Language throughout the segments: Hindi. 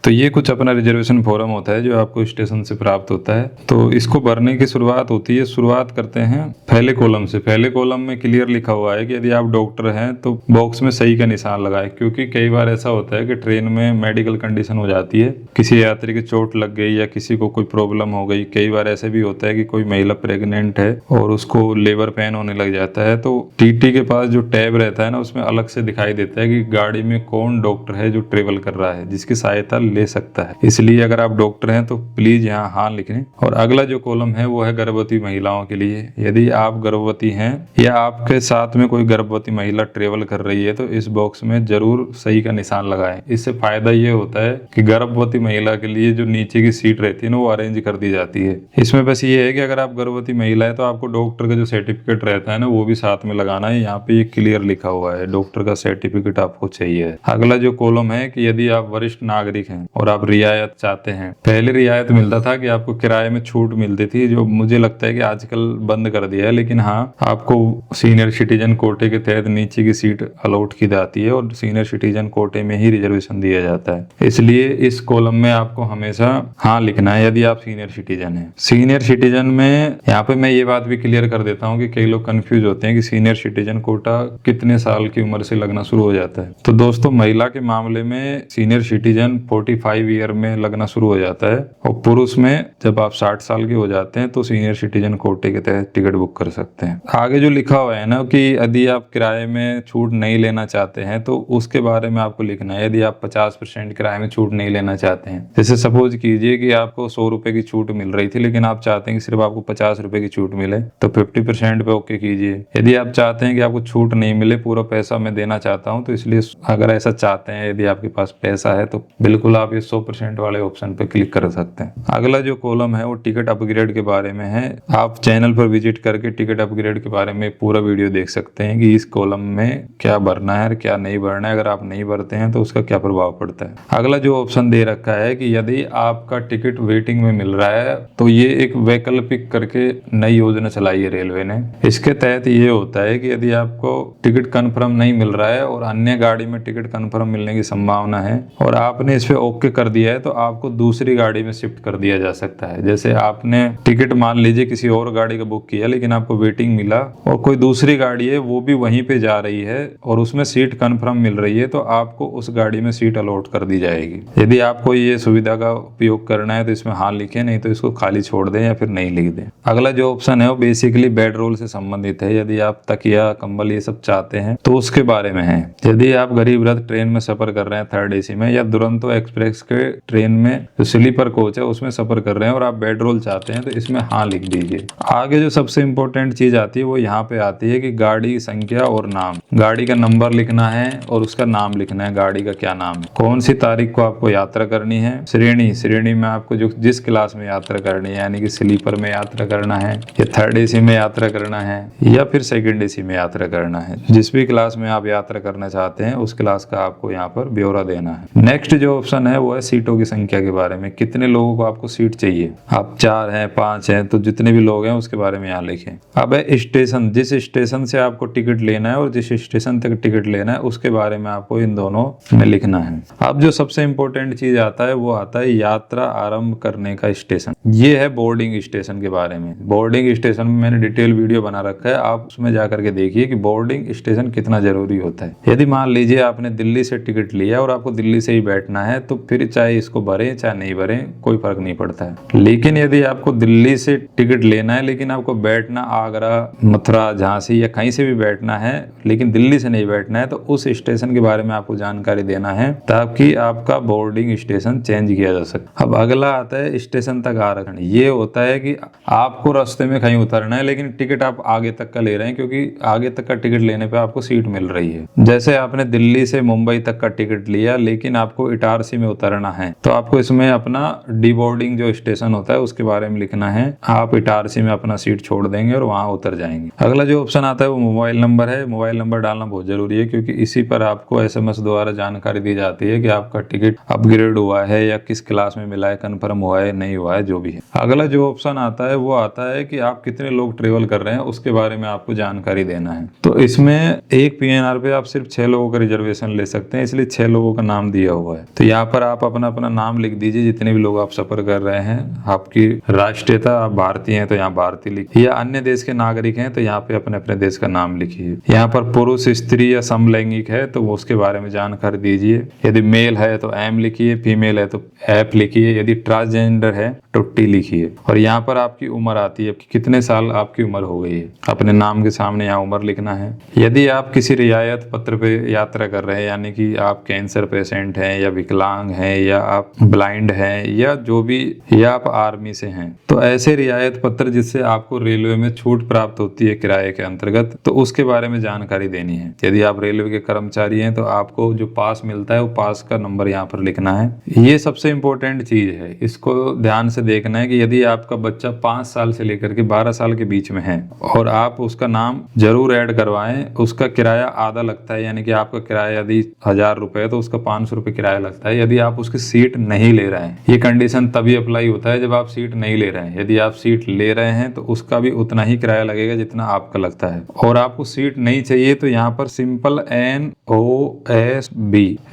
तो ये कुछ अपना रिजर्वेशन फॉर्म होता है जो आपको स्टेशन से प्राप्त होता है। तो इसको भरने की शुरुआत होती है, शुरुआत करते हैं पहले कॉलम से। पहले कॉलम में क्लियर लिखा हुआ है कि यदि आप डॉक्टर हैं तो बॉक्स में सही का निशान लगाएं, क्योंकि कई बार ऐसा होता है कि ट्रेन में मेडिकल कंडीशन हो जाती है, किसी यात्री की चोट लग गई या किसी को कोई प्रॉब्लम हो गई। कई बार ऐसे भी होता है कि कोई महिला प्रेग्नेंट है और उसको लेबर पेन होने लग जाता है, तो टीटी के पास जो टैब रहता है ना, उसमें अलग से दिखाई देता है कि गाड़ी में कौन डॉक्टर है जो ट्रेवल कर रहा है, जिसकी सहायता ले सकता है। इसलिए अगर आप डॉक्टर हैं तो प्लीज यहाँ हाँ लिख लें। और अगला जो कॉलम है वो है गर्भवती महिलाओं के लिए। यदि आप गर्भवती हैं या आपके साथ में कोई गर्भवती महिला ट्रेवल कर रही है तो इस बॉक्स में जरूर सही का निशान लगाएं। इससे फायदा ये होता है कि गर्भवती महिला के लिए जो नीचे की सीट रहती है ना, वो अरेंज कर दी जाती है। इसमें बस ये है कि अगर आप गर्भवती महिला है तो आपको डॉक्टर का जो सर्टिफिकेट रहता है ना, वो भी साथ में लगाना है। यहाँ पे ये क्लियर लिखा हुआ है, डॉक्टर का सर्टिफिकेट आपको चाहिए। अगला जो कॉलम है कि यदि आप वरिष्ठ नागरिक हैं और आप रियायत चाहते हैं। पहले रियायत मिलता था कि आपको किराए में छूट मिलती थी, जो मुझे लगता है कि आजकल बंद कर दिया है, लेकिन हाँ, आपको सीनियर सिटीजन कोटे के तहत नीचे की सीट अलॉट की जाती है और सीनियर सिटीजन कोटे में ही रिजर्वेशन दिया जाता है। इसलिए इस कॉलम में आपको हमेशा हाँ लिखना है यदि आप सीनियर सिटीजन हैं। सीनियर सिटीजन में यहाँ पे मैं ये बात भी क्लियर कर देता हूँ कि कई लोग कंफ्यूज होते हैं कि सीनियर सिटीजन कोटा कितने साल की उम्र से लगना शुरू हो जाता है। तो दोस्तों, महिला के मामले में सीनियर सिटीजन 45 ईयर में लगना शुरू हो जाता है और पुरुष में जब आप 60 साल के हो जाते हैं तो सीनियर सिटीजन कोटे के तहत टिकट बुक कर सकते हैं। आगे जो लिखा हुआ है ना कि यदि आप किराए में छूट नहीं लेना चाहते हैं तो उसके बारे में आपको लिखना है। यदि आप 50% किराए में छूट नहीं लेना चाहते हैं, जैसे सपोज कीजिए कि आपको 100 रुपए की छूट मिल रही थी, लेकिन आप चाहते हैं कि सिर्फ आपको 50 रुपए की छूट मिले, तो 50% पे ओके कीजिए। यदि आप चाहते हैं कि आपको छूट नहीं मिले, पूरा पैसा मैं देना चाहता हूं, तो इसलिए अगर ऐसा चाहते हैं, यदि आपके पास पैसा है, तो बिल्कुल आप ये 100% वाले ऑप्शन पे क्लिक कर सकते हैं। अगला जो कॉलम है वो टिकट अपग्रेड के बारे में है। आप चैनल पर विजिट करके टिकट अपग्रेड के बारे में पूरा वीडियो देख सकते हैं कि इस कॉलम में क्या भरना है और क्या नहीं भरना है। अगर आप नहीं भरते हैं तो उसका क्या प्रभाव पड़ता है। अगला जो ऑप्शन दे रखा है कि यदि आपका टिकट वेटिंग में मिल रहा है, तो ये एक वैकल्पिक करके नई योजना चलाई है रेलवे ने। इसके तहत ये होता है कि यदि आपको टिकट कंफर्म नहीं मिल रहा है और अन्य गाड़ी में टिकट कंफर्म मिलने की संभावना है और आपने इस पे ओके कर दिया है, तो आपको दूसरी गाड़ी में शिफ्ट कर दिया जा सकता है। जैसे आपने टिकट मान लीजिए किसी और गाड़ी का बुक किया, लेकिन आपको वेटिंग मिला और कोई दूसरी गाड़ी है वो भी वहीं पे जा रही है और उसमें सीट कंफर्म मिल रही है, तो आपको उस गाड़ी में सीट अलॉट कर दी जाएगी। यदि आपको ये सुविधा का उपयोग करना है तो इसमें हाँ लिखें, नहीं तो इसको खाली छोड़ दें या फिर नहीं लिख दें। अगला जो ऑप्शन है वो बेसिकली बेड रोल से संबंधित है। यदि आप तकिया, कंबल ये सब चाहते हैं तो उसके बारे में है। यदि आप गरीब रथ ट्रेन में सफर कर रहे हैं 3rd AC में, या दुरंतो एक्सप्रेस के ट्रेन में जो स्लीपर कोच है उसमें सफर कर रहे हैं और आप बेड रोल चाहते हैं, तो इसमें हाँ लिख दीजिए। आगे जो सबसे इंपॉर्टेंट चीज आती है वो यहाँ पे आती है कि गाड़ी संख्या और नाम। गाड़ी का नंबर लिखना है और उसका नाम लिखना है, गाड़ी का क्या नाम है, कौन सी तारीख को आपको यात्रा करनी है, श्रेणी में आपको जो जिस क्लास में यात्रा करनी है, यानी कि स्लीपर में यात्रा करना है या 3rd AC में यात्रा करना है या फिर 2nd AC में यात्रा करना है। जिस भी क्लास में आप यात्रा करना चाहते हैं उस क्लास का आपको यहाँ पर ब्यौरा देना है। नेक्स्ट जो ऑप्शन है वो है सीटों की संख्या के बारे में। कितने लोगों को आपको सीट चाहिए, आप 4 हैं, 5 हैं, तो जितने भी लोग हैं उसके बारे में यहाँ लिखें। अब है स्टेशन, जिस स्टेशन से आपको टिकट लेना है और जिस स्टेशन तक टिकट लेना है उसके बारे में आपको इन दोनों में लिखना है। अब जो सबसे इंपॉर्टेंट चीज आता है वो आता है यात्रा आरंभ करने का स्टेशन। ये है बोर्डिंग स्टेशन के बारे में। बोर्डिंग स्टेशन में मैंने डिटेल वीडियो बना रखा है, आप उसमें जाकर के देखिए कि बोर्डिंग स्टेशन कितना जरूरी होता है। यदि मान लीजिए आपने दिल्ली से टिकट लिया और आपको दिल्ली से ही बैठना है, तो फिर चाहे इसको भरें चाहे नहीं भरें कोई फर्क नहीं पड़ता है। लेकिन यदि आपको दिल्ली से टिकट लेना है लेकिन आपको बैठना आगरा, मथुरा, झांसी या कहीं से भी बैठना है, लेकिन दिल्ली से नहीं बैठना है, तो उस स्टेशन के बारे में आपको जानकारी देना है ताकि आपका बोर्डिंग स्टेशन चेंज किया जा सके। अब अगला आता है स्टेशन तक आरक्षण। ये होता है कि आपको रास्ते में कहीं उतरना है लेकिन टिकट आप आगे तक का ले रहे हैं, क्योंकि आगे तक का टिकट लेने पे आपको सीट मिल रही है। जैसे आपने दिल्ली से मुंबई तक का टिकट लिया लेकिन आपको इटारसी में उतरना है, तो आपको इसमें अपना डीबोर्डिंग जो स्टेशन होता है उसके बारे में लिखना है। आप इटारसी में अपना सीट छोड़ देंगे और वहां उतर जाएंगे। अगला जो ऑप्शन आता है वो मोबाइल नंबर है। मोबाइल नंबर डालना बहुत जरूरी है, क्योंकि इसी पर आपको SMS द्वारा जानकारी दी जाती है कि आपका टिकट अपग्रेड हुआ है या किस क्लास में मिला है, कंफर्म हुआ है, नहीं हुआ है, जो भी है। अगला जो ऑप्शन आता है वो आता है कि आप कितने लोग ट्रेवल कर रहे हैं उसके बारे में आपको जानकारी देना है। तो इसमें एक PNR पे आप सिर्फ 6 लोगों का रिजर्वेशन ले सकते हैं, इसलिए 6 लोगों का नाम दिया हुआ है। तो यहाँ पर आप अपना अपना नाम लिख दीजिए, जितने भी लोग आप सफर कर रहे हैं। आपकी राष्ट्रीयता, आप भारतीय हैं तो यहाँ भारतीय लिखिए, या अन्य देश के नागरिक हैं तो यहाँ पे अपने अपने देश का नाम लिखिए। यहाँ पर पुरुष, स्त्री या समलैंगिक है तो वो उसके बारे में जानकारी दीजिए। यदि मेल है तो एम लिखिए, फीमेल है तो एफ लिखिए, यदि ट्रांसजेंडर है तो टी लिखिए। और यहाँ पर आपकी उम्र आती है, कितने साल आपकी उम्र हो गई है, अपने नाम के सामने यहाँ उम्र लिखना है। यदि आप किसी रियायत पत्र पे यात्रा कर रहे हैं, यानी कि आप कैंसर पेशेंट हैं या विकलांग हैं या आप ब्लाइंड हैं या जो भी, या आप आर्मी से हैं, तो ऐसे रियायत पत्र जिससे आपको रेलवे में छूट प्राप्त होती है किराए के अंतर्गत, तो उसके बारे में जानकारी देनी है। यदि आप रेलवे के कर्मचारी हैं तो आपको जो पास मिलता है वो पास का नंबर यहाँ पर लिखना है। ये सबसे इंपॉर्टेंट चीज है, इसको ध्यान से देखना है कि यदि आपका बच्चा 5 साल से लेकर के 12 साल के बीच में है और आप उसका नाम जरूर ऐड करवाएं। उसका किराया आधा लगता है, यानी कि आपका किराया यदि 1000 रुपए है तो उसका 500 रुपए किराया लगता है, यदि आप उसकी सीट नहीं ले रहे हैं। ये कंडीशन तभी अप्लाई होता है जब आप सीट नहीं ले रहे हैं। यदि आप सीट ले रहे हैं तो उसका भी उतना ही किराया लगेगा जितना आपका लगता है। और आपको सीट नहीं चाहिए तो यहाँ पर सिंपल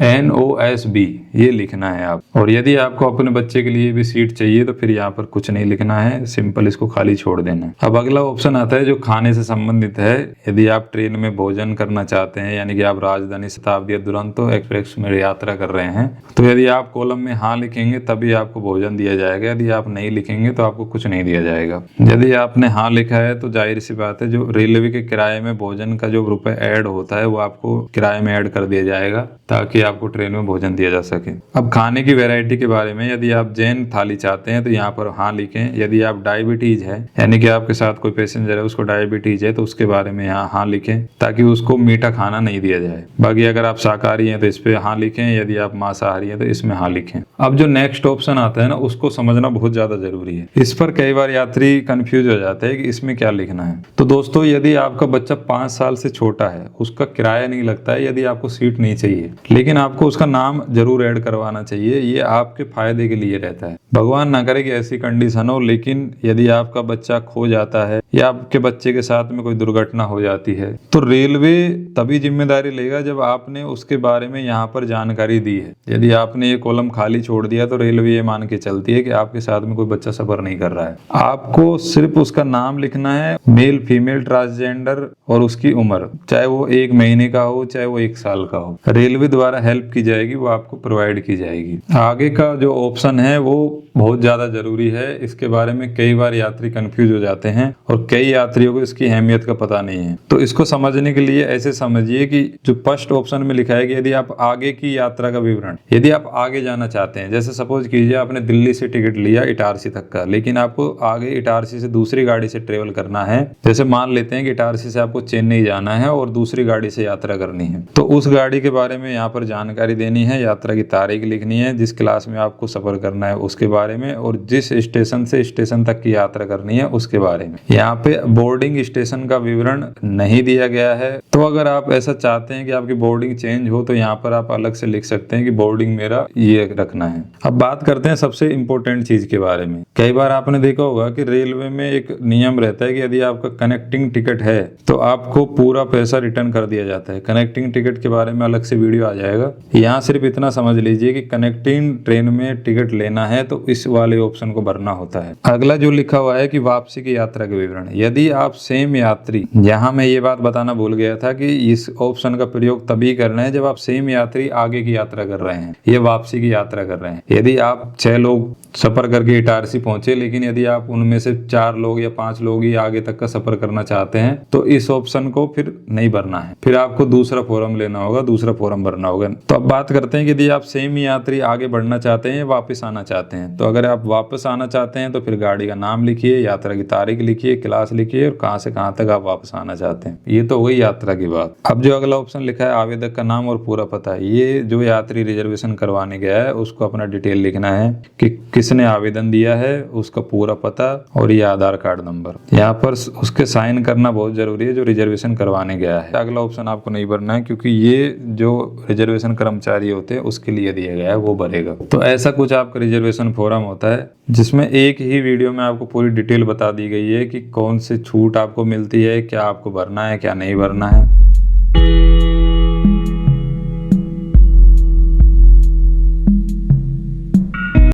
NOSB ये लिखना है आप। और यदि आपको अपने बच्चे के लिए भी सीट चाहिए तो फिर यहाँ पर कुछ नहीं लिखना है, सिंपल इसको खाली छोड़ देना है। अब अगला ऑप्शन आता है जो खाने से संबंधित है। यदि आप ट्रेन में भोजन करना चाहते हैं, यानी कि आप राजधानी, शताब्दी या दुरंतो एक्सप्रेस में यात्रा कर रहे हैं, तो यदि आप कॉलम में हाँ लिखेंगे तभी आपको भोजन दिया जाएगा। यदि आप नहीं लिखेंगे तो आपको कुछ नहीं दिया जाएगा। यदि आपने हाँ लिखा है तो जाहिर सी बात है, जो रेलवे के किराए में भोजन का जो रुपए ऐड होता है वो आपको किराए में ऐड कर दिया जाएगा ताकि आपको ट्रेन में भोजन दिया जा सके। अब खाने की वैरायटी के बारे में, यदि आप जैन थाली चाहते हैं तो यहाँ पर हाँ लिखें। यदि आप डायबिटीज है, यानी कि आपके साथ कोई पैसेंजर है उसको डायबिटीज है, तो उसके बारे में यहाँ हाँ लिखें ताकि उसको मीठा खाना नहीं दिया जाए। बाकी अगर आप शाकाहारी हैं तो इस पे हाँ लिखें, यदि आप मांसाहारी हैं तो इसमें हाँ लिखें। अब जो नेक्स्ट ऑप्शन आता है ना, उसको समझना बहुत ज्यादा जरूरी है। इस पर कई बार यात्री कंफ्यूज हो जाते हैं कि इसमें क्या लिखना है। तो दोस्तों, यदि आपका बच्चा 5 साल से छोटा है, उसका किराया नहीं लगता है, यदि आपको सीट नहीं चाहिए, लेकिन आपको उसका नाम जरूर ऐड करवाना चाहिए। ये आपके फायदे के लिए रहता है। भगवान ना करे कि ऐसी कंडीशन हो, लेकिन यदि आपका बच्चा खो जाता है या आपके बच्चे के साथ में कोई दुर्घटना हो जाती है तो रेलवे तभी जिम्मेदारी लेगा जब आपने उसके बारे में यहाँ पर जानकारी दी है। यदि आपने ये कॉलम खाली छोड़ दिया तो रेलवे ये मान के चलती है कि आपके साथ में कोई बच्चा सफर नहीं कर रहा है। आपको सिर्फ उसका नाम लिखना है, मेल, फीमेल, ट्रांसजेंडर और उसकी उम्र, चाहे वो 1 महीने का हो चाहे वो 1 साल का हो। रेलवे द्वारा हेल्प की जाएगी, वो आपको प्रोवाइड की जाएगी। आगे का जो ऑप्शन है वो बहुत ज्यादा जरूरी है। इसके बारे में कई बार यात्री कंफ्यूज हो जाते हैं और कई यात्रियों को इसकी अहमियत का पता नहीं है। तो इसको समझने के लिए ऐसे समझिए कि जो फर्स्ट ऑप्शन में लिखा है कि यदि आप आगे की यात्रा का विवरण, यदि आप आगे जाना चाहते हैं, जैसे सपोज कीजिए आपने दिल्ली से टिकट लिया इटारसी तक का, लेकिन आपको आगे इटारसी से दूसरी गाड़ी से ट्रेवल करना है। जैसे मान लेते हैं कि इटारसी से आपको चेन्नई जाना है और दूसरी गाड़ी से यात्रा करनी है, तो उस गाड़ी के बारे में यहाँ पर जानकारी देनी है, यात्रा की तारीख लिखनी है, जिस क्लास में आपको सफर करना है उसके बारे में, और जिस स्टेशन से स्टेशन तक की यात्रा करनी है उसके बारे में। यहाँ पे बोर्डिंग स्टेशन का विवरण नहीं दिया गया है, तो अगर आप ऐसा चाहते हैं कि आपकी बोर्डिंग चेंज हो तो यहाँ पर आप अलग से लिख सकते हैं कि बोर्डिंग मेरा ये रखना है। अब बात करते हैं सबसे इंपॉर्टेंट चीज के बारे में। कई बार आपने देखा होगा कि रेलवे में एक नियम रहता है कि यदि आपका कनेक्टिंग टिकट है तो आपको पूरा पैसा रिटर्न कर दिया जाता है। कनेक्टिंग टिकट के बारे में अलग से वीडियो आ जाएगा। यहाँ सिर्फ इतना समझ लीजिए कि कनेक्टिंग ट्रेन में टिकट लेना है तो इस वाले ऑप्शन को भरना होता है। अगला जो लिखा हुआ है कि वापसी की यात्रा के विवरण, यदि आप सेम यात्री, यहाँ मैं ये बात बताना भूल गया था कि इस ऑप्शन का प्रयोग तभी करना है जब आप सेम यात्री आगे की यात्रा कर रहे हैं, ये वापसी की यात्रा कर रहे हैं। यदि आप 6 लोग सफर करके इटारसी पहुंचे, लेकिन यदि आप उनमें से 4 लोग या 5 लोग ही आगे तक का सफर करना चाहते हैं तो इस ऑप्शन को फिर नहीं भरना है, फिर आपको दूसरा फॉर्म लेना होगा, दूसरा फॉर्म भरना होगा। तो अब बात करते हैं कि यदि आप सेम यात्री आगे बढ़ना चाहते हैं या वापस आना चाहते हैं, तो अगर आप वापस आना चाहते हैं तो फिर गाड़ी का नाम लिखिए, यात्रा की तारीख लिखिए, क्लास लिखिए और कहां से कहां तक आप वापस आना चाहते हैं। ये तो हो गई यात्रा की बात। अब जो अगला ऑप्शन लिखा है आवेदक का नाम और पूरा पता, ये जो यात्री रिजर्वेशन करवाने गया है उसको अपना डिटेल लिखना है कि किसने आवेदन दिया है, उसका पूरा पता और ये आधार कार्ड नंबर। यहाँ पर उसके साइन करना बहुत जरूरी है जो रिजर्वेशन करवाने गया है। अगला ऑप्शन आपको नहीं भरना है क्योंकि ये जो रिजर्वेशन कर्मचारी होते हैं उसके लिए दिया गया है, वो भरेगा। तो ऐसा कुछ आपका रिजर्वेशन फॉर्म होता है जिसमें एक ही वीडियो में आपको पूरी डिटेल बता दी गई है कि कौन सी छूट आपको मिलती है, क्या आपको भरना है, क्या नहीं भरना है।